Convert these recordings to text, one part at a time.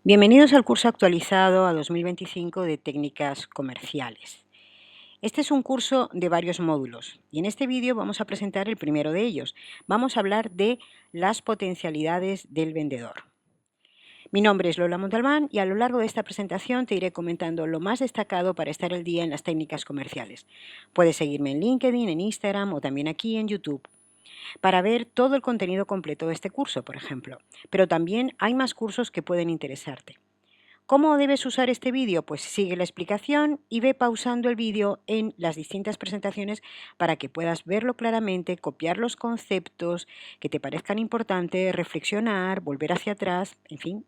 Bienvenidos al curso actualizado a 2025 de técnicas comerciales. Este es un curso de varios módulos y en este vídeo vamos a presentar el primero de ellos. Vamos a hablar de las potencialidades del vendedor. Mi nombre es Lola Montalbán y a lo largo de esta presentación te iré comentando lo más destacado para estar al día en las técnicas comerciales. Puedes seguirme en LinkedIn, en Instagram o también aquí en YouTube para ver todo el contenido completo de este curso, por ejemplo. Pero también hay más cursos que pueden interesarte. ¿Cómo debes usar este vídeo? Pues sigue la explicación y ve pausando el vídeo en las distintas presentaciones para que puedas verlo claramente, copiar los conceptos que te parezcan importantes, reflexionar, volver hacia atrás, en fin,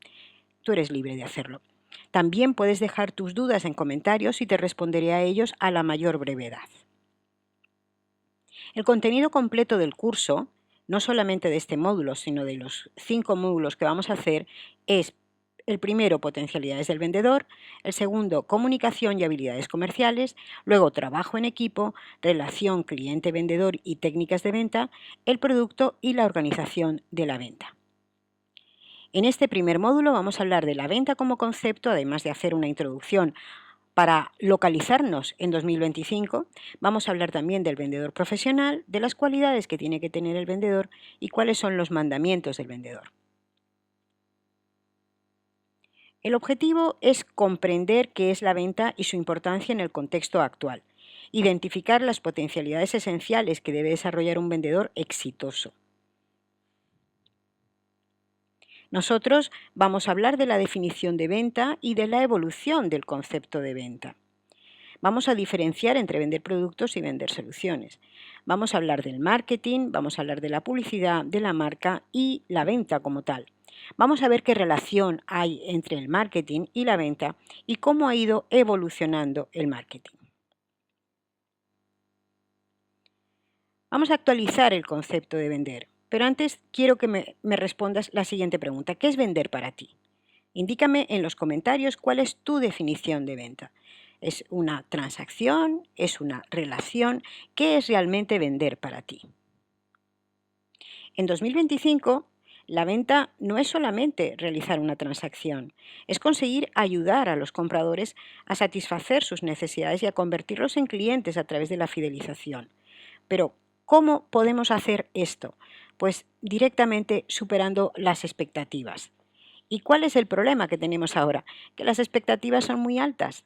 tú eres libre de hacerlo. También puedes dejar tus dudas en comentarios y te responderé a ellos a la mayor brevedad. El contenido completo del curso, no solamente de este módulo, sino de los 5 módulos que vamos a hacer, es el primero, potencialidades del vendedor; el segundo, comunicación y habilidades comerciales; luego, trabajo en equipo, relación cliente-vendedor y técnicas de venta; el producto y la organización de la venta. En este primer módulo vamos a hablar de la venta como concepto, además de hacer una introducción para localizarnos en 2025, vamos a hablar también del vendedor profesional, de las cualidades que tiene que tener el vendedor y cuáles son los mandamientos del vendedor. El objetivo es comprender qué es la venta y su importancia en el contexto actual, identificar las potencialidades esenciales que debe desarrollar un vendedor exitoso. Nosotros vamos a hablar de la definición de venta y de la evolución del concepto de venta. Vamos a diferenciar entre vender productos y vender soluciones. Vamos a hablar del marketing, vamos a hablar de la publicidad, de la marca y la venta como tal. Vamos a ver qué relación hay entre el marketing y la venta y cómo ha ido evolucionando el marketing. Vamos a actualizar el concepto de vender, pero antes quiero que me respondas la siguiente pregunta. ¿Qué es vender para ti? Indícame en los comentarios cuál es tu definición de venta. ¿Es una transacción? ¿Es una relación? ¿Qué es realmente vender para ti? En 2025, la venta no es solamente realizar una transacción, es conseguir ayudar a los compradores a satisfacer sus necesidades y a convertirlos en clientes a través de la fidelización. Pero, ¿cómo podemos hacer esto? Pues directamente superando las expectativas. ¿Y cuál es el problema que tenemos ahora? Que las expectativas son muy altas.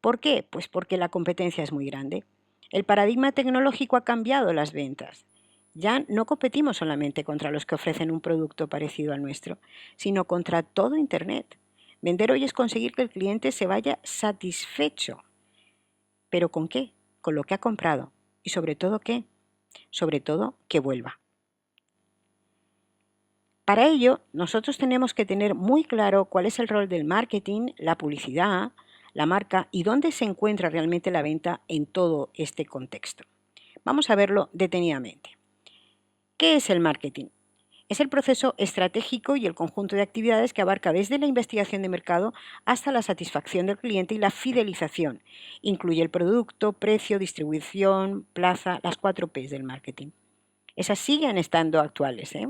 ¿Por qué? Pues porque la competencia es muy grande. El paradigma tecnológico ha cambiado las ventas. Ya no competimos solamente contra los que ofrecen un producto parecido al nuestro, sino contra todo Internet. Vender hoy es conseguir que el cliente se vaya satisfecho. ¿Pero con qué? Con lo que ha comprado. ¿Y sobre todo qué? Sobre todo que vuelva. Para ello, nosotros tenemos que tener muy claro cuál es el rol del marketing, la publicidad, la marca y dónde se encuentra realmente la venta en todo este contexto. Vamos a verlo detenidamente. ¿Qué es el marketing? Es el proceso estratégico y el conjunto de actividades que abarca desde la investigación de mercado hasta la satisfacción del cliente y la fidelización. Incluye el producto, precio, distribución, plaza, las 4 P's del marketing. Esas siguen estando actuales, ¿eh?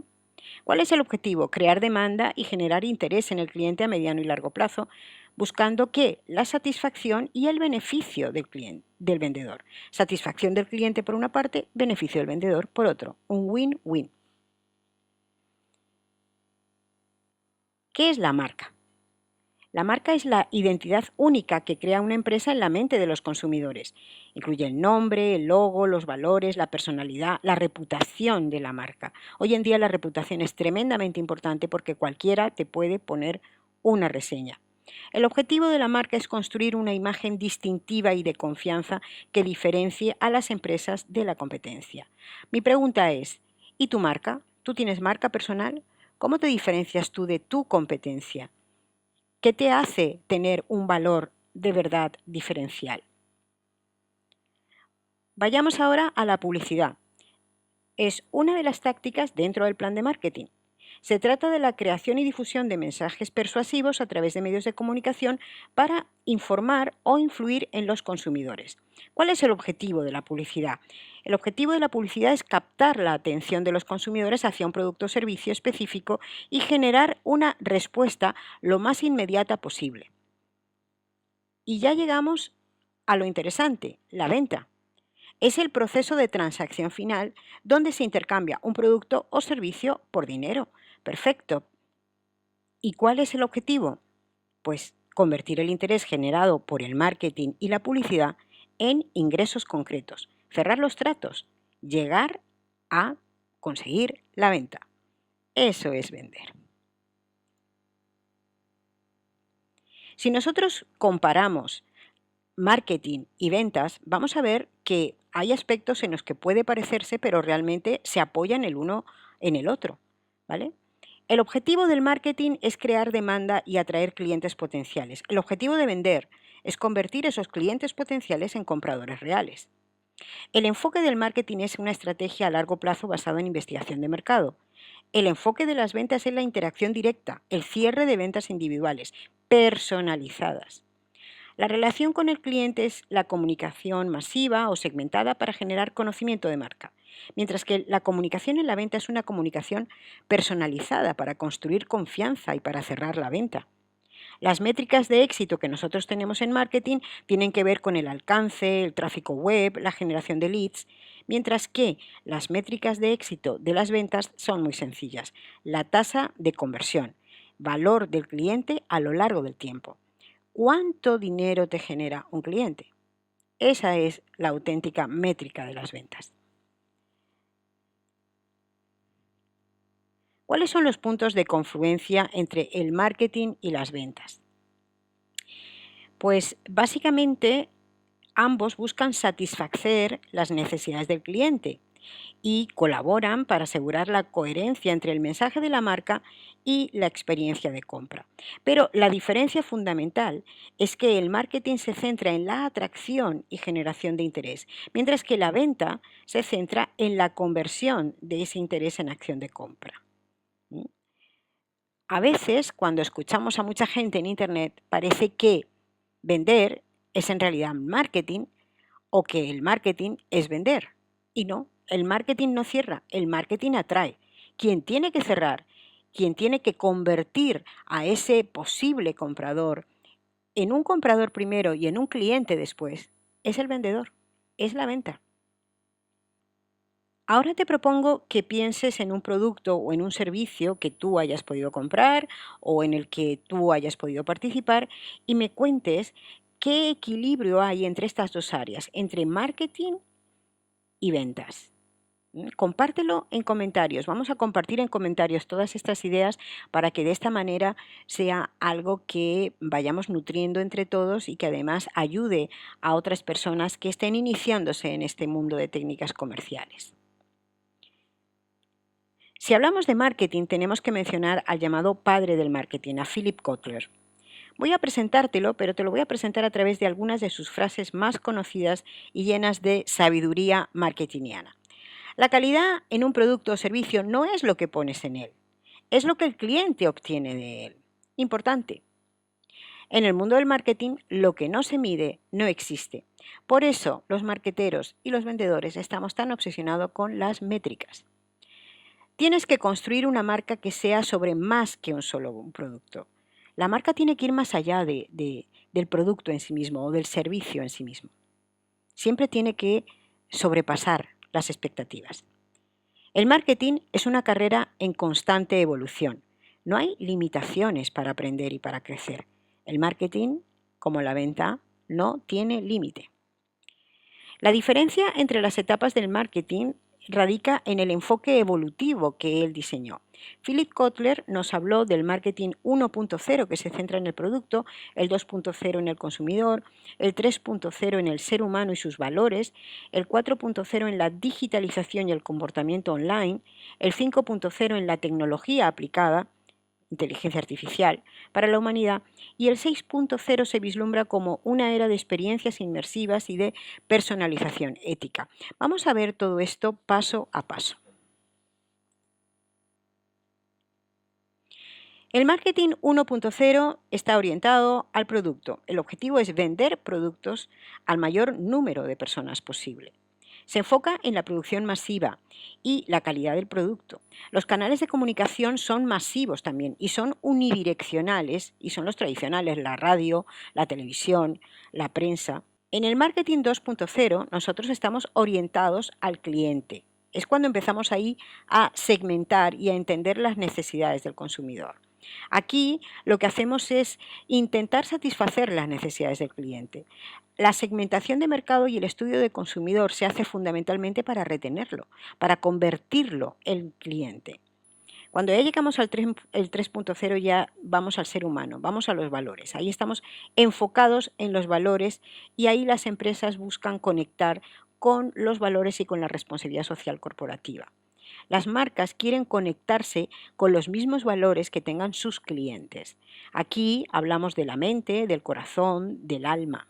¿Cuál es el objetivo? Crear demanda y generar interés en el cliente a mediano y largo plazo, buscando que la satisfacción y el beneficio del cliente, del vendedor. Satisfacción del cliente por una parte, beneficio del vendedor por otro. Un win-win. ¿Qué es la marca? La marca es la identidad única que crea una empresa en la mente de los consumidores. Incluye el nombre, el logo, los valores, la personalidad, la reputación de la marca. Hoy en día la reputación es tremendamente importante porque cualquiera te puede poner una reseña. El objetivo de la marca es construir una imagen distintiva y de confianza que diferencie a las empresas de la competencia. Mi pregunta es, ¿y tu marca? ¿Tú tienes marca personal? ¿Cómo te diferencias tú de tu competencia? ¿Qué te hace tener un valor de verdad diferencial? Vayamos ahora a la publicidad. Es una de las tácticas dentro del plan de marketing. Se trata de la creación y difusión de mensajes persuasivos a través de medios de comunicación para informar o influir en los consumidores. ¿Cuál es el objetivo de la publicidad? El objetivo de la publicidad es captar la atención de los consumidores hacia un producto o servicio específico y generar una respuesta lo más inmediata posible. Y ya llegamos a lo interesante, la venta. Es el proceso de transacción final donde se intercambia un producto o servicio por dinero. Perfecto. ¿Y cuál es el objetivo? Pues convertir el interés generado por el marketing y la publicidad en ingresos concretos, cerrar los tratos, llegar a conseguir la venta. Eso es vender. Si nosotros comparamos marketing y ventas, vamos a ver que hay aspectos en los que puede parecerse, pero realmente se apoyan el uno en el otro, ¿vale? El objetivo del marketing es crear demanda y atraer clientes potenciales. El objetivo de vender es convertir esos clientes potenciales en compradores reales. El enfoque del marketing es una estrategia a largo plazo basada en investigación de mercado. El enfoque de las ventas es la interacción directa, el cierre de ventas individuales, personalizadas. La relación con el cliente es la comunicación masiva o segmentada para generar conocimiento de marca, mientras que la comunicación en la venta es una comunicación personalizada para construir confianza y para cerrar la venta. Las métricas de éxito que nosotros tenemos en marketing tienen que ver con el alcance, el tráfico web, la generación de leads, mientras que las métricas de éxito de las ventas son muy sencillas. La tasa de conversión, valor del cliente a lo largo del tiempo. ¿Cuánto dinero te genera un cliente? Esa es la auténtica métrica de las ventas. ¿Cuáles son los puntos de confluencia entre el marketing y las ventas? Pues básicamente ambos buscan satisfacer las necesidades del cliente y colaboran para asegurar la coherencia entre el mensaje de la marca y la experiencia de compra. Pero la diferencia fundamental es que el marketing se centra en la atracción y generación de interés, mientras que la venta se centra en la conversión de ese interés en acción de compra. ¿Mm? A veces, cuando escuchamos a mucha gente en Internet, parece que vender es en realidad marketing o que el marketing es vender. Y no, el marketing no cierra, el marketing atrae. Quien tiene que cerrar, quien tiene que convertir a ese posible comprador en un comprador primero y en un cliente después, es el vendedor, es la venta. Ahora te propongo que pienses en un producto o en un servicio que tú hayas podido comprar o en el que tú hayas podido participar y me cuentes qué equilibrio hay entre estas dos áreas, entre marketing y ventas. Compártelo en comentarios. Vamos a compartir en comentarios todas estas ideas para que de esta manera sea algo que vayamos nutriendo entre todos y que además ayude a otras personas que estén iniciándose en este mundo de técnicas comerciales. Si hablamos de marketing, tenemos que mencionar al llamado padre del marketing, a Philip Kotler. Voy a presentártelo, pero te lo voy a presentar a través de algunas de sus frases más conocidas y llenas de sabiduría marketingiana. La calidad en un producto o servicio no es lo que pones en él, es lo que el cliente obtiene de él. Importante. En el mundo del marketing, lo que no se mide no existe. Por eso, los marketeros y los vendedores estamos tan obsesionados con las métricas. Tienes que construir una marca que sea sobre más que un solo producto. La marca tiene que ir más allá del producto en sí mismo o del servicio en sí mismo. Siempre tiene que sobrepasar las expectativas. El marketing es una carrera en constante evolución. No hay limitaciones para aprender y para crecer. El marketing, como la venta, no tiene límite. La diferencia entre las etapas del marketing radica en el enfoque evolutivo que él diseñó. Philip Kotler nos habló del marketing 1.0 que se centra en el producto, el 2.0 en el consumidor, el 3.0 en el ser humano y sus valores, el 4.0 en la digitalización y el comportamiento online, el 5.0 en la tecnología aplicada, inteligencia artificial, para la humanidad, y el 6.0 se vislumbra como una era de experiencias inmersivas y de personalización ética. Vamos a ver todo esto paso a paso. El marketing 1.0 está orientado al producto. El objetivo es vender productos al mayor número de personas posible. Se enfoca en la producción masiva y la calidad del producto. Los canales de comunicación son masivos también y son unidireccionales y son los tradicionales, la radio, la televisión, la prensa. En el marketing 2.0 nosotros estamos orientados al cliente. Es cuando empezamos ahí a segmentar y a entender las necesidades del consumidor. Aquí lo que hacemos es intentar satisfacer las necesidades del cliente. La segmentación de mercado y el estudio de consumidor se hace fundamentalmente para retenerlo, para convertirlo en cliente. Cuando ya llegamos al 3.0 ya vamos al ser humano, vamos a los valores. Ahí estamos enfocados en los valores y ahí las empresas buscan conectar con los valores y con la responsabilidad social corporativa. Las marcas quieren conectarse con los mismos valores que tengan sus clientes. Aquí hablamos de la mente, del corazón, del alma.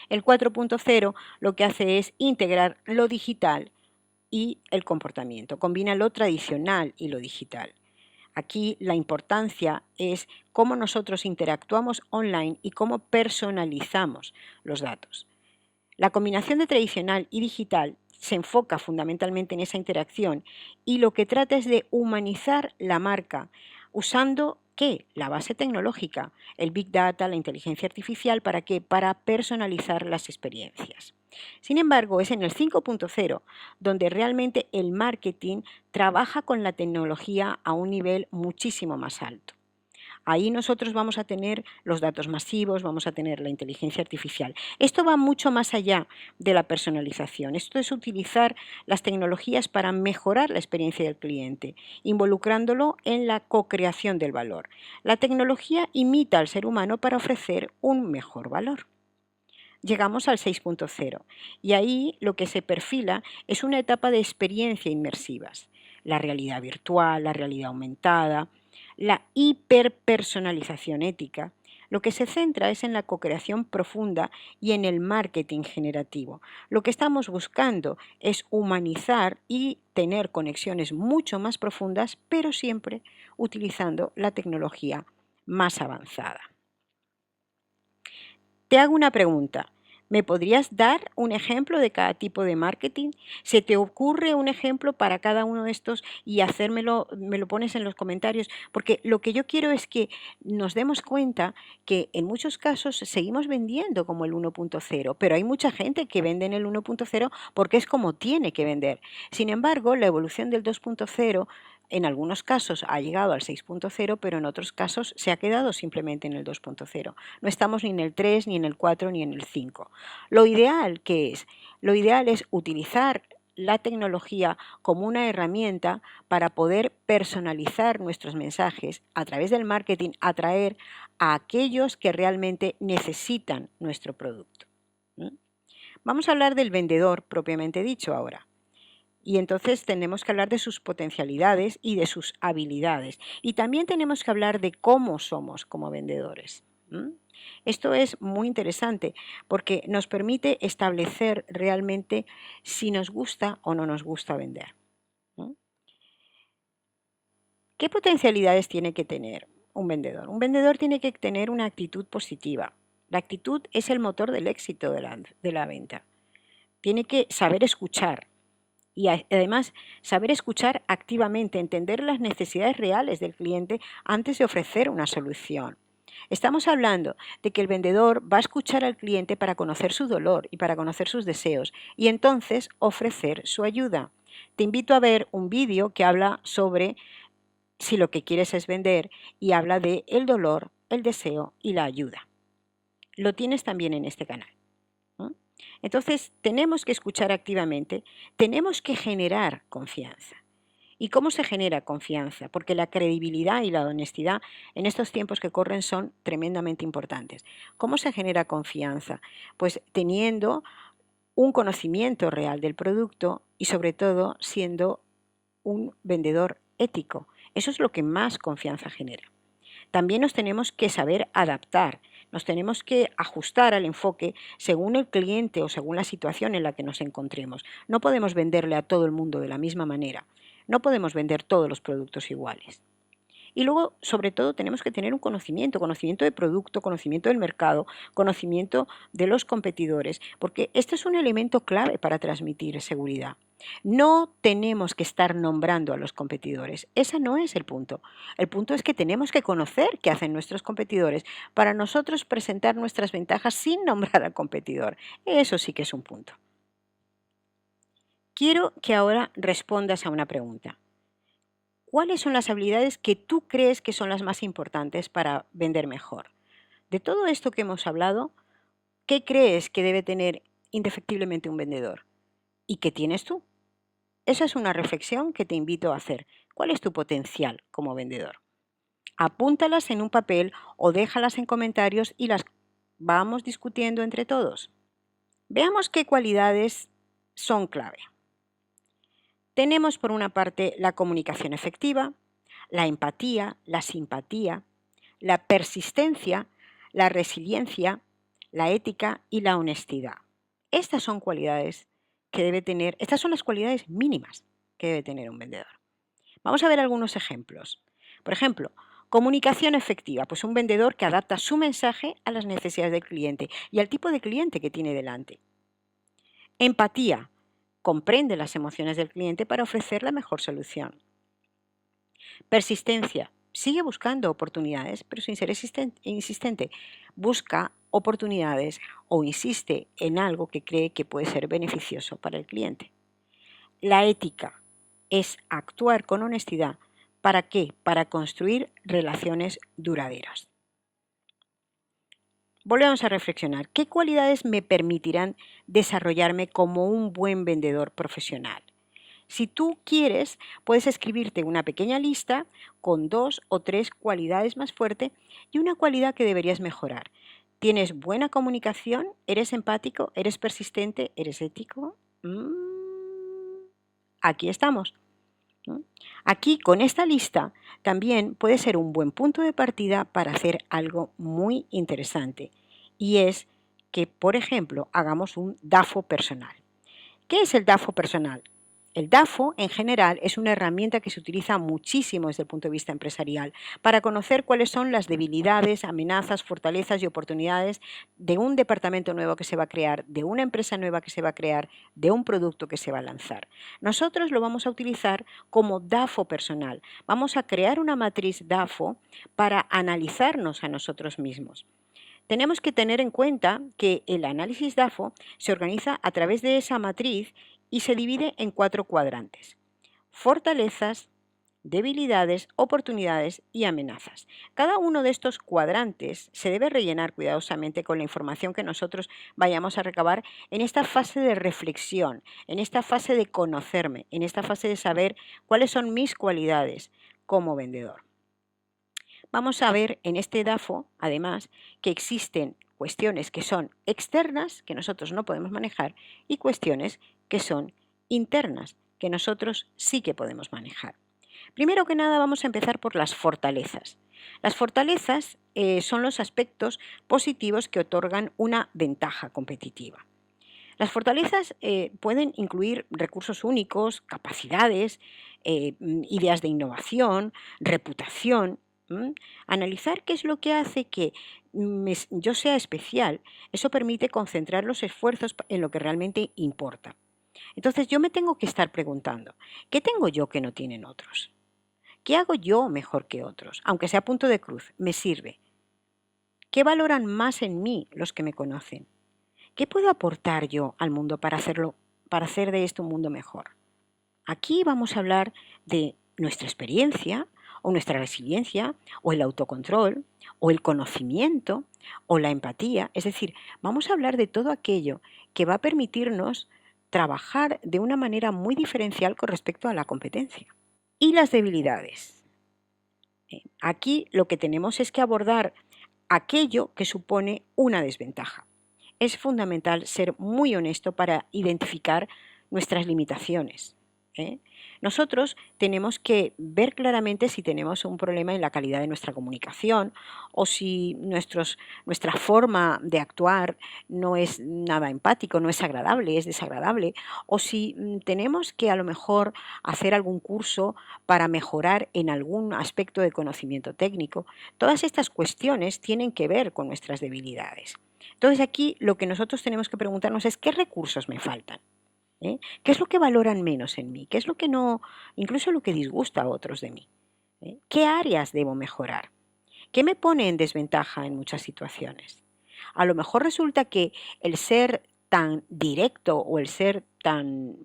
El 4.0 lo que hace es integrar lo digital y el comportamiento, combina lo tradicional y lo digital. Aquí la importancia es cómo nosotros interactuamos online y cómo personalizamos los datos. La combinación de tradicional y digital se enfoca fundamentalmente en esa interacción y lo que trata es de humanizar la marca usando ¿qué? La base tecnológica, el Big Data, la inteligencia artificial, ¿para qué? Para personalizar las experiencias. Sin embargo, es en el 5.0 donde realmente el marketing trabaja con la tecnología a un nivel muchísimo más alto. Ahí nosotros vamos a tener los datos masivos, vamos a tener la inteligencia artificial. Esto va mucho más allá de la personalización. Esto es utilizar las tecnologías para mejorar la experiencia del cliente, involucrándolo en la co-creación del valor. La tecnología imita al ser humano para ofrecer un mejor valor. Llegamos al 6.0 y ahí lo que se perfila es una etapa de experiencia inmersivas. La realidad virtual, la realidad aumentada, la hiperpersonalización ética. Lo que se centra es en la co-creación profunda y en el marketing generativo. Lo que estamos buscando es humanizar y tener conexiones mucho más profundas, pero siempre utilizando la tecnología más avanzada. Te hago una pregunta. ¿Me podrías dar un ejemplo de cada tipo de marketing? ¿Se te ocurre un ejemplo para cada uno de estos y me lo pones en los comentarios? Porque lo que yo quiero es que nos demos cuenta que en muchos casos seguimos vendiendo como el 1.0, pero hay mucha gente que vende en el 1.0 porque es como tiene que vender. Sin embargo, la evolución del 2.0 en algunos casos ha llegado al 6.0, pero en otros casos se ha quedado simplemente en el 2.0. No estamos ni en el 3, ni en el 4, ni en el 5. Lo ideal, ¿qué es? Lo ideal es utilizar la tecnología como una herramienta para poder personalizar nuestros mensajes a través del marketing, atraer a aquellos que realmente necesitan nuestro producto. Vamos a hablar del vendedor propiamente dicho ahora. Y entonces tenemos que hablar de sus potencialidades y de sus habilidades. Y también tenemos que hablar de cómo somos como vendedores. Esto es muy interesante porque nos permite establecer realmente si nos gusta o no nos gusta vender. ¿Qué potencialidades tiene que tener un vendedor? Un vendedor tiene que tener una actitud positiva. La actitud es el motor del éxito de la venta. Tiene que saber escuchar. Y además, saber escuchar activamente, entender las necesidades reales del cliente antes de ofrecer una solución. Estamos hablando de que el vendedor va a escuchar al cliente para conocer su dolor y para conocer sus deseos y entonces ofrecer su ayuda. Te invito a ver un vídeo que habla sobre si lo que quieres es vender y habla de el dolor, el deseo y la ayuda. Lo tienes también en este canal. Entonces, tenemos que escuchar activamente, tenemos que generar confianza. ¿Y cómo se genera confianza? Porque la credibilidad y la honestidad en estos tiempos que corren son tremendamente importantes. ¿Cómo se genera confianza? Pues teniendo un conocimiento real del producto y sobre todo siendo un vendedor ético. Eso es lo que más confianza genera. También nos tenemos que saber adaptar, nos tenemos que ajustar al enfoque según el cliente o según la situación en la que nos encontremos. No podemos venderle a todo el mundo de la misma manera, no podemos vender todos los productos iguales. Y luego, sobre todo, tenemos que tener un conocimiento de producto, conocimiento del mercado, conocimiento de los competidores, porque este es un elemento clave para transmitir seguridad. No tenemos que estar nombrando a los competidores, ese no es el punto. El punto es que tenemos que conocer qué hacen nuestros competidores para nosotros presentar nuestras ventajas sin nombrar al competidor. Eso sí que es un punto. Quiero que ahora respondas a una pregunta. ¿Cuáles son las habilidades que tú crees que son las más importantes para vender mejor? De todo esto que hemos hablado, ¿qué crees que debe tener indefectiblemente un vendedor? ¿Y qué tienes tú? Esa es una reflexión que te invito a hacer. ¿Cuál es tu potencial como vendedor? Apúntalas en un papel o déjalas en comentarios y las vamos discutiendo entre todos. Veamos qué cualidades son clave. Tenemos por una parte la comunicación efectiva, la empatía, la simpatía, la persistencia, la resiliencia, la ética y la honestidad. Estas son cualidades que debe tener, estas son las cualidades mínimas que debe tener un vendedor. Vamos a ver algunos ejemplos. Por ejemplo, comunicación efectiva, pues un vendedor que adapta su mensaje a las necesidades del cliente y al tipo de cliente que tiene delante. Empatía, comprende las emociones del cliente para ofrecer la mejor solución. Persistencia, sigue buscando oportunidades, pero sin ser insistente. Busca oportunidades o insiste en algo que cree que puede ser beneficioso para el cliente. La ética es actuar con honestidad. ¿Para qué? Para construir relaciones duraderas. Volvemos a reflexionar. ¿Qué cualidades me permitirán desarrollarme como un buen vendedor profesional? Si tú quieres, puedes escribirte una pequeña lista con 2 o 3 cualidades más fuertes y una cualidad que deberías mejorar. ¿Tienes buena comunicación? ¿Eres empático? ¿Eres persistente? ¿Eres ético? Aquí estamos. Aquí, con esta lista, también puede ser un buen punto de partida para hacer algo muy interesante. Y es que, por ejemplo, hagamos un DAFO personal. ¿Qué es el DAFO personal? El DAFO, en general, es una herramienta que se utiliza muchísimo desde el punto de vista empresarial para conocer cuáles son las debilidades, amenazas, fortalezas y oportunidades de un departamento nuevo que se va a crear, de una empresa nueva que se va a crear, de un producto que se va a lanzar. Nosotros lo vamos a utilizar como DAFO personal. Vamos a crear una matriz DAFO para analizarnos a nosotros mismos. Tenemos que tener en cuenta que el análisis DAFO se organiza a través de esa matriz y se divide en 4 cuadrantes: fortalezas, debilidades, oportunidades y amenazas. Cada uno de estos cuadrantes se debe rellenar cuidadosamente con la información que nosotros vayamos a recabar en esta fase de reflexión, en esta fase de conocerme, en esta fase de saber cuáles son mis cualidades como vendedor. Vamos a ver en este DAFO, además, que existen cuestiones que son externas, que nosotros no podemos manejar, y cuestiones que son internas, que nosotros sí que podemos manejar. Primero que nada, vamos a empezar por las fortalezas. Las fortalezas son los aspectos positivos que otorgan una ventaja competitiva. Las fortalezas pueden incluir recursos únicos, capacidades, ideas de innovación, reputación. Analizar qué es lo que hace que yo sea especial, eso permite concentrar los esfuerzos en lo que realmente importa. Entonces yo me tengo que estar preguntando, ¿qué tengo yo que no tienen otros? ¿Qué hago yo mejor que otros? Aunque sea punto de cruz, me sirve. ¿Qué valoran más en mí los que me conocen? ¿Qué puedo aportar yo al mundo para hacer de esto un mundo mejor? Aquí vamos a hablar de nuestra experiencia o nuestra resiliencia o el autocontrol o el conocimiento o la empatía. Es decir, vamos a hablar de todo aquello que va a permitirnos trabajar de una manera muy diferencial con respecto a la competencia. Y las debilidades. Aquí lo que tenemos es que abordar aquello que supone una desventaja. Es fundamental ser muy honesto para identificar nuestras limitaciones. ¿eh? Nosotros tenemos que ver claramente si tenemos un problema en la calidad de nuestra comunicación o si nuestra forma de actuar no es nada empático, no es agradable, es desagradable, o si tenemos que a lo mejor hacer algún curso para mejorar en algún aspecto de conocimiento técnico. Todas estas cuestiones tienen que ver con nuestras debilidades. Entonces aquí lo que nosotros tenemos que preguntarnos es ¿qué recursos me faltan? ¿Qué es lo que valoran menos en mí? ¿Qué es lo que no, incluso lo que disgusta a otros de mí? ¿Qué áreas debo mejorar? ¿Qué me pone en desventaja en muchas situaciones? A lo mejor resulta que el ser tan directo o el ser tan,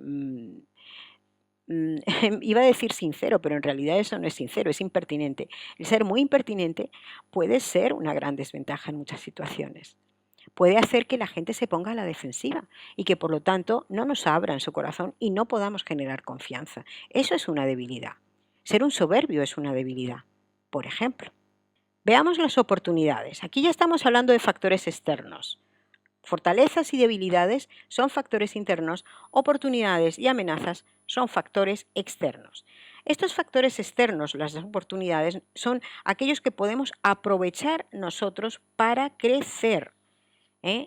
iba a decir sincero, pero en realidad eso no es sincero, es impertinente. El ser muy impertinente puede ser una gran desventaja en muchas situaciones. Puede hacer que la gente se ponga a la defensiva y que por lo tanto no nos abran su corazón y no podamos generar confianza. Eso es una debilidad. Ser un soberbio es una debilidad, por ejemplo. Veamos las oportunidades. Aquí ya estamos hablando de factores externos. Fortalezas y debilidades son factores internos, oportunidades y amenazas son factores externos. Estos factores externos, las oportunidades, son aquellos que podemos aprovechar nosotros para crecer.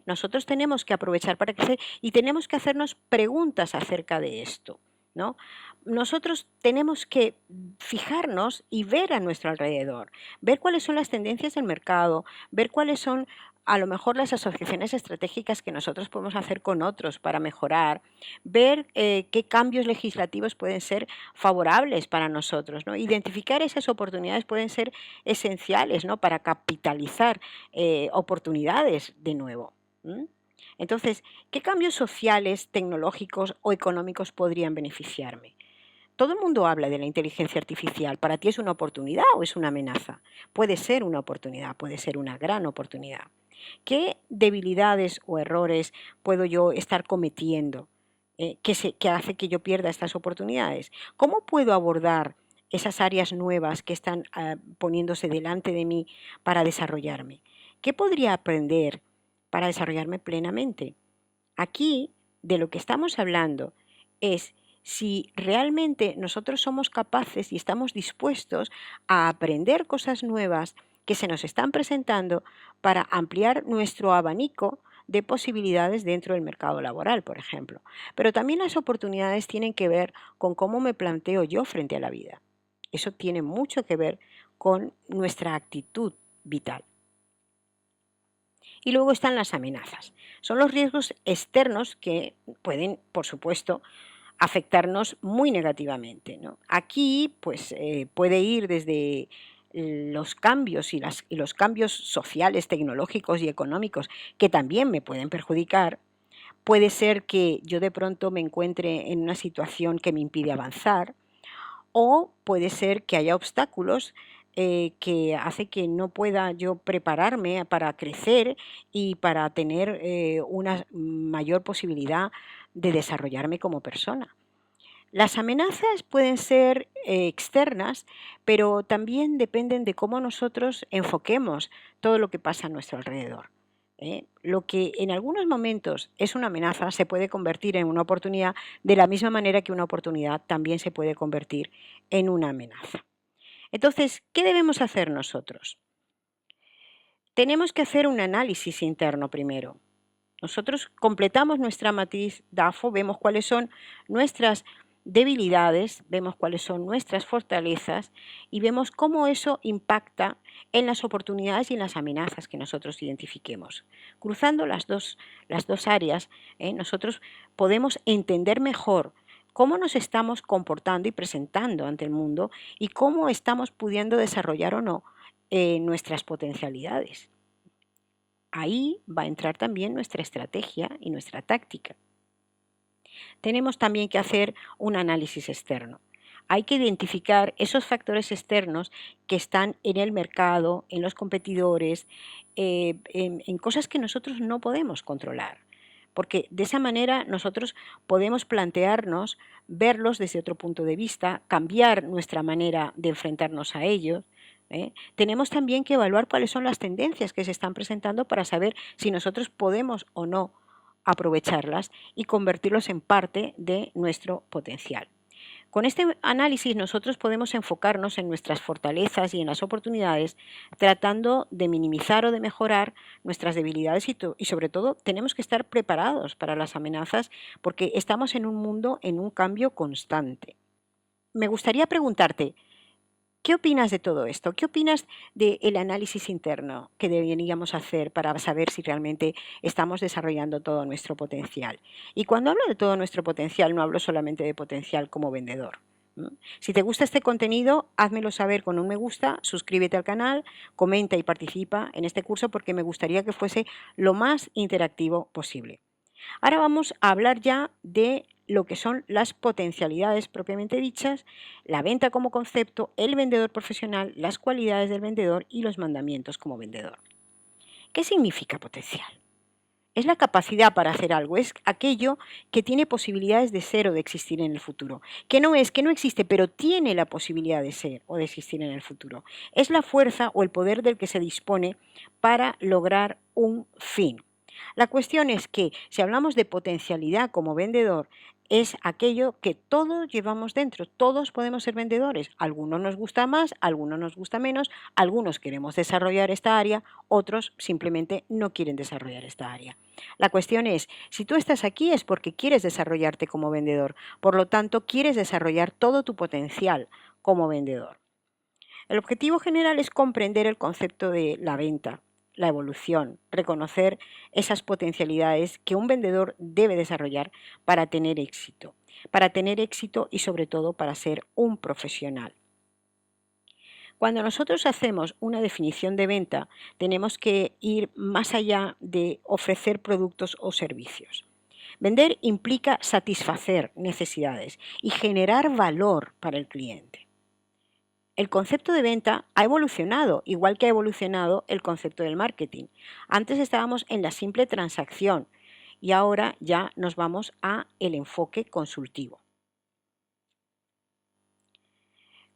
Nosotros tenemos que aprovechar para crecer y tenemos que hacernos preguntas acerca de esto, ¿no? Nosotros tenemos que fijarnos y ver a nuestro alrededor, ver cuáles son las tendencias del mercado, ver cuáles son a lo mejor las asociaciones estratégicas que nosotros podemos hacer con otros para mejorar, ver qué cambios legislativos pueden ser favorables para nosotros, ¿no? Identificar esas oportunidades pueden ser esenciales, ¿no? Para capitalizar oportunidades de nuevo. Entonces, ¿qué cambios sociales, tecnológicos o económicos podrían beneficiarme? Todo el mundo habla de la inteligencia artificial. ¿Para ti es una oportunidad o es una amenaza? Puede ser una oportunidad, puede ser una gran oportunidad. ¿Qué debilidades o errores puedo yo estar cometiendo que hace que yo pierda estas oportunidades? ¿Cómo puedo abordar esas áreas nuevas que están poniéndose delante de mí para desarrollarme? ¿Qué podría aprender para desarrollarme plenamente? Aquí de lo que estamos hablando es si realmente nosotros somos capaces y estamos dispuestos a aprender cosas nuevas que se nos están presentando para ampliar nuestro abanico de posibilidades dentro del mercado laboral, por ejemplo. Pero también las oportunidades tienen que ver con cómo me planteo yo frente a la vida. Eso tiene mucho que ver con nuestra actitud vital. Y luego están las amenazas. Son los riesgos externos que pueden, por supuesto, afectarnos muy negativamente, ¿no? Aquí, pues, puede ir desde los cambios y los cambios sociales, tecnológicos y económicos que también me pueden perjudicar. Puede ser que yo de pronto me encuentre en una situación que me impide avanzar, o puede ser que haya obstáculos que hace que no pueda yo prepararme para crecer y para tener una mayor posibilidad de desarrollarme como persona. Las amenazas pueden ser externas, pero también dependen de cómo nosotros enfoquemos todo lo que pasa a nuestro alrededor. Lo que en algunos momentos es una amenaza se puede convertir en una oportunidad de la misma manera que una oportunidad también se puede convertir en una amenaza. Entonces, ¿qué debemos hacer nosotros? Tenemos que hacer un análisis interno primero. Nosotros completamos nuestra matriz DAFO, vemos cuáles son nuestras debilidades, vemos cuáles son nuestras fortalezas y vemos cómo eso impacta en las oportunidades y en las amenazas que nosotros identifiquemos. Cruzando las dos áreas, nosotros podemos entender mejor cómo nos estamos comportando y presentando ante el mundo y cómo estamos pudiendo desarrollar o no nuestras potencialidades. Ahí va a entrar también nuestra estrategia y nuestra táctica. Tenemos también que hacer un análisis externo. Hay que identificar esos factores externos que están en el mercado, en los competidores, en cosas que nosotros no podemos controlar. Porque de esa manera nosotros podemos plantearnos, verlos desde otro punto de vista, cambiar nuestra manera de enfrentarnos a ellos. Tenemos también que evaluar cuáles son las tendencias que se están presentando para saber si nosotros podemos o no aprovecharlas y convertirlos en parte de nuestro potencial. Con este análisis nosotros podemos enfocarnos en nuestras fortalezas y en las oportunidades, tratando de minimizar o de mejorar nuestras debilidades y sobre todo tenemos que estar preparados para las amenazas porque estamos en un mundo en un cambio constante. Me gustaría preguntarte, ¿qué opinas de todo esto? ¿Qué opinas del análisis interno que deberíamos hacer para saber si realmente estamos desarrollando todo nuestro potencial? Y cuando hablo de todo nuestro potencial, no hablo solamente de potencial como vendedor. Si te gusta este contenido, házmelo saber con un me gusta, suscríbete al canal, comenta y participa en este curso porque me gustaría que fuese lo más interactivo posible. Ahora vamos a hablar ya de lo que son las potencialidades propiamente dichas, la venta como concepto, el vendedor profesional, las cualidades del vendedor y los mandamientos como vendedor. ¿Qué significa potencial? Es la capacidad para hacer algo, es aquello que tiene posibilidades de ser o de existir en el futuro. Que no existe, pero tiene la posibilidad de ser o de existir en el futuro. Es la fuerza o el poder del que se dispone para lograr un fin. La cuestión es que si hablamos de potencialidad como vendedor, es aquello que todos llevamos dentro, todos podemos ser vendedores. Algunos nos gusta más, algunos nos gusta menos, algunos queremos desarrollar esta área, otros simplemente no quieren desarrollar esta área. La cuestión es, si tú estás aquí es porque quieres desarrollarte como vendedor, por lo tanto quieres desarrollar todo tu potencial como vendedor. El objetivo general es comprender el concepto de la venta, la evolución, reconocer esas potencialidades que un vendedor debe desarrollar para tener éxito y sobre todo para ser un profesional. Cuando nosotros hacemos una definición de venta, tenemos que ir más allá de ofrecer productos o servicios. Vender implica satisfacer necesidades y generar valor para el cliente. El concepto de venta ha evolucionado, igual que ha evolucionado el concepto del marketing. Antes estábamos en la simple transacción y ahora ya nos vamos a el enfoque consultivo.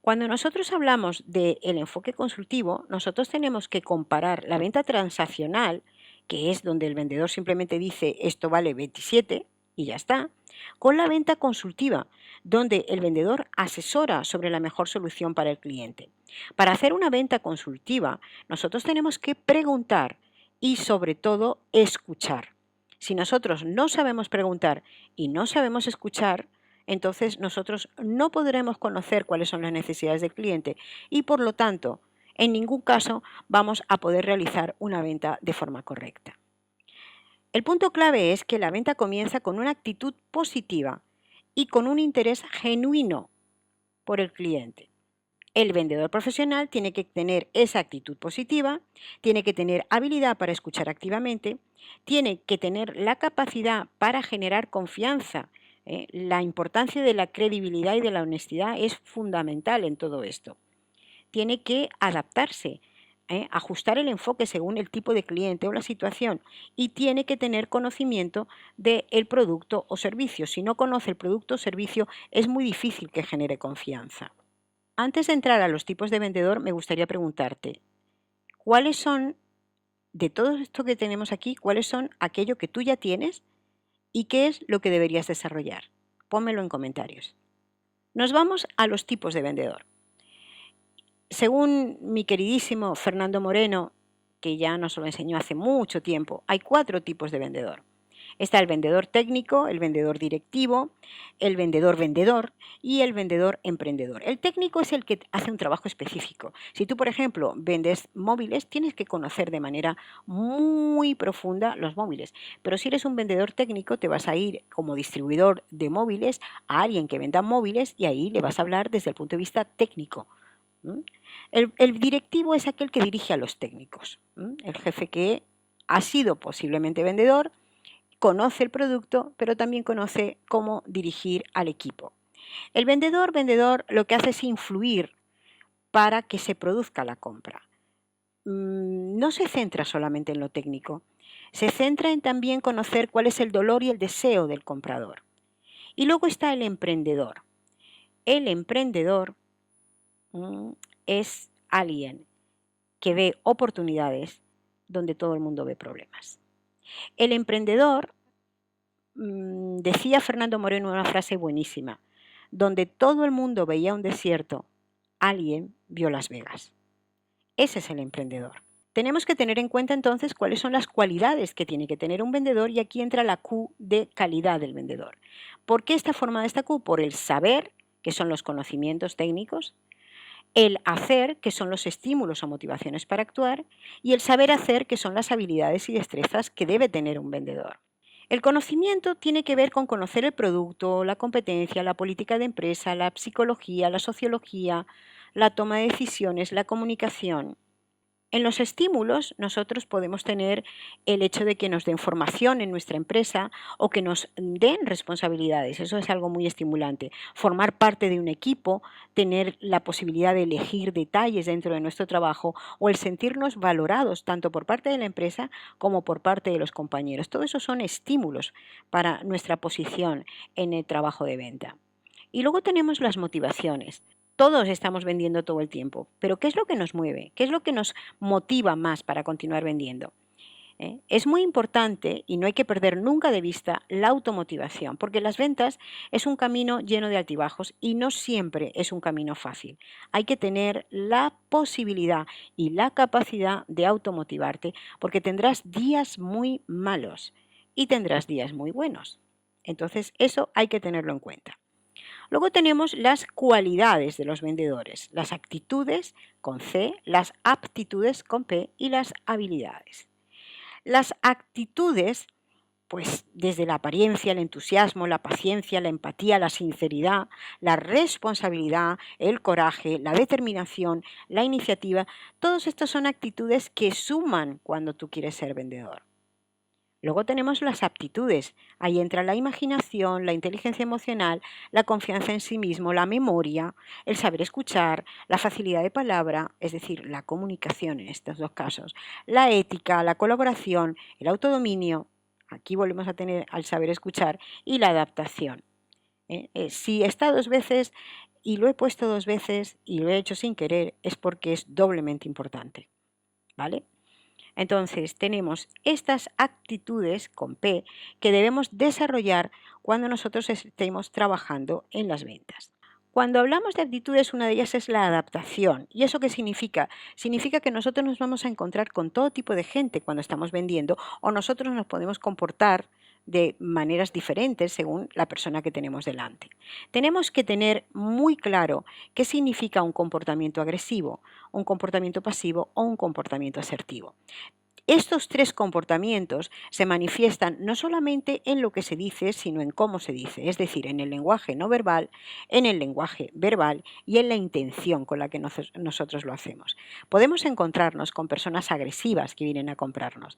Cuando nosotros hablamos del enfoque consultivo, nosotros tenemos que comparar la venta transaccional, que es donde el vendedor simplemente dice esto vale 27 y ya está, con la venta consultiva, donde el vendedor asesora sobre la mejor solución para el cliente. Para hacer una venta consultiva, nosotros tenemos que preguntar y sobre todo escuchar. Si nosotros no sabemos preguntar y no sabemos escuchar, entonces nosotros no podremos conocer cuáles son las necesidades del cliente y por lo tanto, en ningún caso vamos a poder realizar una venta de forma correcta. El punto clave es que la venta comienza con una actitud positiva y con un interés genuino por el cliente. El vendedor profesional tiene que tener esa actitud positiva, tiene que tener habilidad para escuchar activamente, tiene que tener la capacidad para generar confianza. La importancia de la credibilidad y de la honestidad es fundamental en todo esto. Tiene que adaptarse, ajustar el enfoque según el tipo de cliente o la situación y tiene que tener conocimiento del producto o servicio. Si no conoce el producto o servicio, es muy difícil que genere confianza. Antes de entrar a los tipos de vendedor, me gustaría preguntarte, ¿cuáles son, de todo esto que tenemos aquí, cuáles son aquello que tú ya tienes y qué es lo que deberías desarrollar? Pónmelo en comentarios. Nos vamos a los tipos de vendedor. Según mi queridísimo Fernando Moreno, que ya nos lo enseñó hace mucho tiempo, hay 4 tipos de vendedor. Está el vendedor técnico, el vendedor directivo, el vendedor vendedor y el vendedor emprendedor. El técnico es el que hace un trabajo específico. Si tú, por ejemplo, vendes móviles, tienes que conocer de manera muy profunda los móviles. Pero si eres un vendedor técnico, te vas a ir como distribuidor de móviles a alguien que venda móviles y ahí le vas a hablar desde el punto de vista técnico. El directivo es aquel que dirige a los técnicos. El jefe que ha sido posiblemente vendedor, conoce el producto, pero también conoce cómo dirigir al equipo. El vendedor, lo que hace es influir para que se produzca la compra. No se centra solamente en lo técnico, se centra en también conocer cuál es el dolor y el deseo del comprador. Y luego está el emprendedor. El emprendedor es alguien que ve oportunidades donde todo el mundo ve problemas. El emprendedor, decía Fernando Moreno una frase buenísima, donde todo el mundo veía un desierto, alguien vio Las Vegas. Ese es el emprendedor. Tenemos que tener en cuenta entonces cuáles son las cualidades que tiene que tener un vendedor y aquí entra la Q de calidad del vendedor. ¿Por qué está formada esta Q? Por el saber, que son los conocimientos técnicos, el hacer, que son los estímulos o motivaciones para actuar, y el saber hacer, que son las habilidades y destrezas que debe tener un vendedor. El conocimiento tiene que ver con conocer el producto, la competencia, la política de empresa, la psicología, la sociología, la toma de decisiones, la comunicación. En los estímulos nosotros podemos tener el hecho de que nos den formación en nuestra empresa o que nos den responsabilidades. Eso es algo muy estimulante. Formar parte de un equipo, tener la posibilidad de elegir detalles dentro de nuestro trabajo o el sentirnos valorados tanto por parte de la empresa como por parte de los compañeros. Todo eso son estímulos para nuestra posición en el trabajo de venta. Y luego tenemos las motivaciones. Todos estamos vendiendo todo el tiempo, pero ¿qué es lo que nos mueve? ¿Qué es lo que nos motiva más para continuar vendiendo? Es muy importante y no hay que perder nunca de vista la automotivación, porque las ventas es un camino lleno de altibajos y no siempre es un camino fácil. Hay que tener la posibilidad y la capacidad de automotivarte, porque tendrás días muy malos y tendrás días muy buenos. Entonces, eso hay que tenerlo en cuenta. Luego tenemos las cualidades de los vendedores, las actitudes con C, las aptitudes con P y las habilidades. Las actitudes, pues desde la apariencia, el entusiasmo, la paciencia, la empatía, la sinceridad, la responsabilidad, el coraje, la determinación, la iniciativa, todos estos son actitudes que suman cuando tú quieres ser vendedor. Luego tenemos las aptitudes. Ahí entra la imaginación, la inteligencia emocional, la confianza en sí mismo, la memoria, el saber escuchar, la facilidad de palabra, es decir, la comunicación en estos dos casos, la ética, la colaboración, el autodominio, aquí volvemos a tener al saber escuchar, y la adaptación. Si está dos veces y lo he puesto dos veces y lo he hecho sin querer, es porque es doblemente importante. ¿Vale? Entonces, tenemos estas actitudes con P que debemos desarrollar cuando nosotros estemos trabajando en las ventas. Cuando hablamos de actitudes, una de ellas es la adaptación. ¿Y eso qué significa? Significa que nosotros nos vamos a encontrar con todo tipo de gente cuando estamos vendiendo o nosotros nos podemos comportar de maneras diferentes según la persona que tenemos delante. Tenemos que tener muy claro qué significa un comportamiento agresivo, un comportamiento pasivo o un comportamiento asertivo. Estos tres comportamientos se manifiestan no solamente en lo que se dice, sino en cómo se dice, es decir, en el lenguaje no verbal, en el lenguaje verbal y en la intención con la que nosotros lo hacemos. Podemos encontrarnos con personas agresivas que vienen a comprarnos.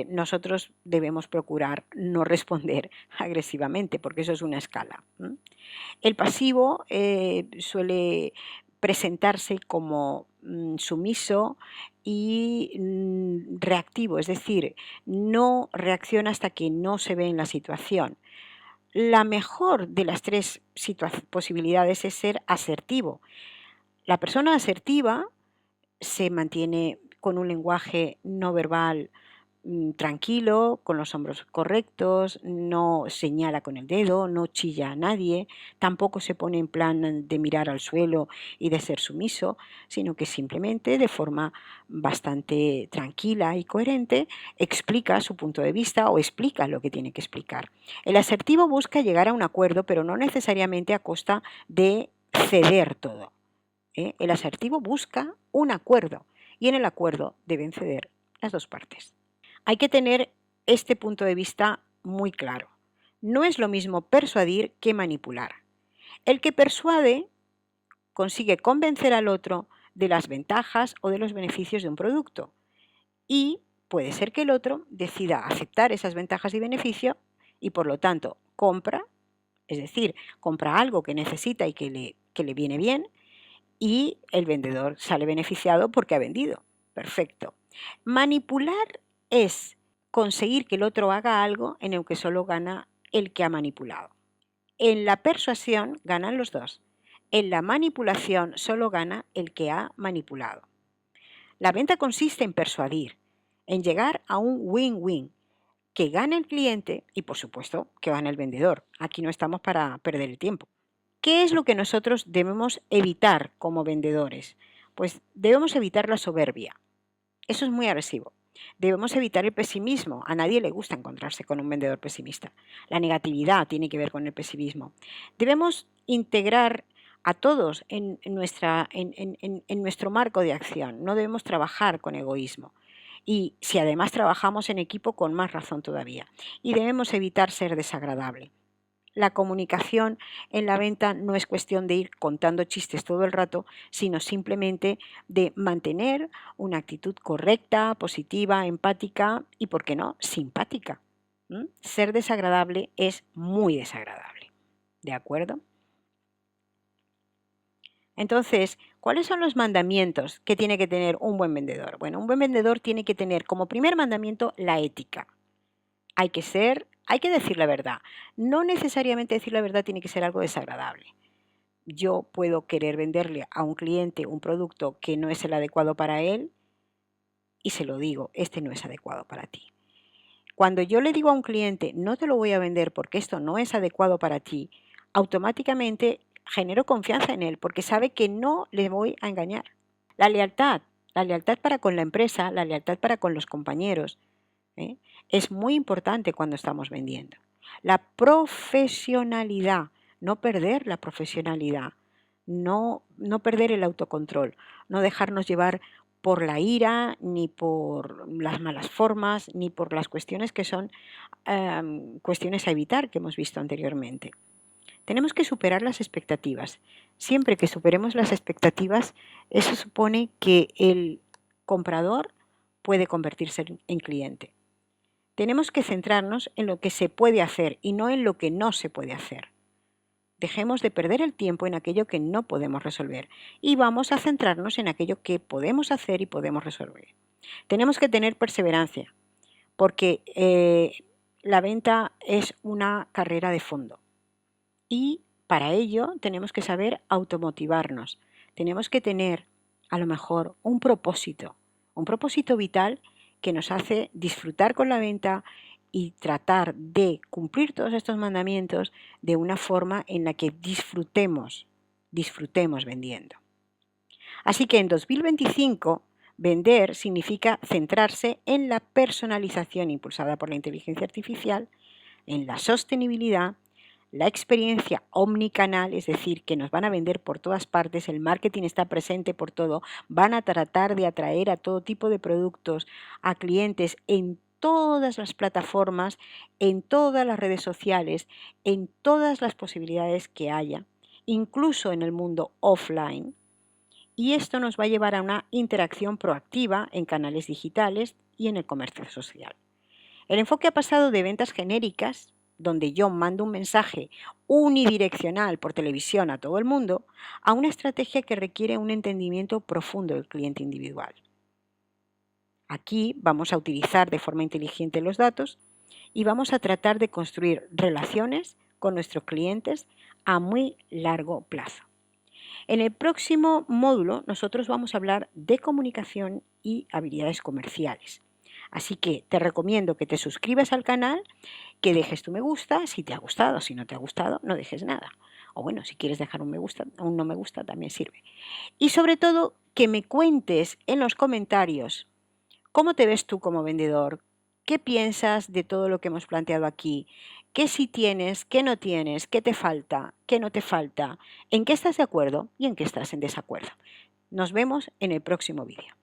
Nosotros debemos procurar no responder agresivamente, porque eso es una escala. El pasivo suele presentarse como sumiso y reactivo, es decir, no reacciona hasta que no se ve en la situación. La mejor de las tres posibilidades es ser asertivo. La persona asertiva se mantiene con un lenguaje no verbal tranquilo, con los hombros correctos, no señala con el dedo, no chilla a nadie, tampoco se pone en plan de mirar al suelo y de ser sumiso, sino que simplemente de forma bastante tranquila y coherente explica su punto de vista o explica lo que tiene que explicar. El asertivo busca llegar a un acuerdo, pero no necesariamente a costa de ceder todo. El asertivo busca un acuerdo y en el acuerdo deben ceder las dos partes. Hay que tener este punto de vista muy claro. No es lo mismo persuadir que manipular. El que persuade consigue convencer al otro de las ventajas o de los beneficios de un producto y puede ser que el otro decida aceptar esas ventajas y beneficios y por lo tanto compra, es decir, compra algo que necesita y que le viene bien y el vendedor sale beneficiado porque ha vendido. Perfecto. Manipular es conseguir que el otro haga algo en el que solo gana el que ha manipulado. En la persuasión ganan los dos. En la manipulación solo gana el que ha manipulado. La venta consiste en persuadir, en llegar a un win-win, que gane el cliente y por supuesto que gane el vendedor. Aquí no estamos para perder el tiempo. ¿Qué es lo que nosotros debemos evitar como vendedores? Pues debemos evitar la soberbia. Eso es muy agresivo. Debemos evitar el pesimismo. A nadie le gusta encontrarse con un vendedor pesimista. La negatividad tiene que ver con el pesimismo. Debemos integrar a todos en nuestro marco de acción. No debemos trabajar con egoísmo. Y si además trabajamos en equipo, con más razón todavía. Y debemos evitar ser desagradable. La comunicación en la venta no es cuestión de ir contando chistes todo el rato, sino simplemente de mantener una actitud correcta, positiva, empática y, ¿por qué no?, simpática. Ser desagradable es muy desagradable. ¿De acuerdo? Entonces, ¿cuáles son los mandamientos que tiene que tener un buen vendedor? Bueno, un buen vendedor tiene que tener como primer mandamiento la ética. Hay que decir la verdad. No necesariamente decir la verdad tiene que ser algo desagradable. Yo puedo querer venderle a un cliente un producto que no es el adecuado para él y se lo digo, este no es adecuado para ti. Cuando yo le digo a un cliente, no te lo voy a vender porque esto no es adecuado para ti, automáticamente genero confianza en él porque sabe que no le voy a engañar. La lealtad para con la empresa, la lealtad para con los compañeros, ¿eh? Es muy importante cuando estamos vendiendo. La profesionalidad, no perder la profesionalidad, no perder el autocontrol, no dejarnos llevar por la ira, ni por las malas formas, ni por las cuestiones que son cuestiones a evitar que hemos visto anteriormente. Tenemos que superar las expectativas. Siempre que superemos las expectativas, eso supone que el comprador puede convertirse en cliente. Tenemos que centrarnos en lo que se puede hacer y no en lo que no se puede hacer. Dejemos de perder el tiempo en aquello que no podemos resolver y vamos a centrarnos en aquello que podemos hacer y podemos resolver. Tenemos que tener perseverancia porque la venta es una carrera de fondo y para ello tenemos que saber automotivarnos. Tenemos que tener a lo mejor un propósito vital que nos hace disfrutar con la venta y tratar de cumplir todos estos mandamientos de una forma en la que disfrutemos vendiendo. Así que en 2025, vender significa centrarse en la personalización impulsada por la inteligencia artificial, en la sostenibilidad, la experiencia omnicanal, es decir, que nos van a vender por todas partes, el marketing está presente por todo, van a tratar de atraer a todo tipo de productos, a clientes en todas las plataformas, en todas las redes sociales, en todas las posibilidades que haya, incluso en el mundo offline. Y esto nos va a llevar a una interacción proactiva en canales digitales y en el comercio social. El enfoque ha pasado de ventas genéricas, donde yo mando un mensaje unidireccional por televisión a todo el mundo, a una estrategia que requiere un entendimiento profundo del cliente individual. Aquí vamos a utilizar de forma inteligente los datos y vamos a tratar de construir relaciones con nuestros clientes a muy largo plazo. En el próximo módulo nosotros vamos a hablar de comunicación y habilidades comerciales. Así que te recomiendo que te suscribas al canal, que dejes tu me gusta, si te ha gustado, si no te ha gustado, no dejes nada. O bueno, si quieres dejar un me gusta, un no me gusta también sirve. Y sobre todo, que me cuentes en los comentarios cómo te ves tú como vendedor, qué piensas de todo lo que hemos planteado aquí, qué sí tienes, qué no tienes, qué te falta, qué no te falta, en qué estás de acuerdo y en qué estás en desacuerdo. Nos vemos en el próximo vídeo.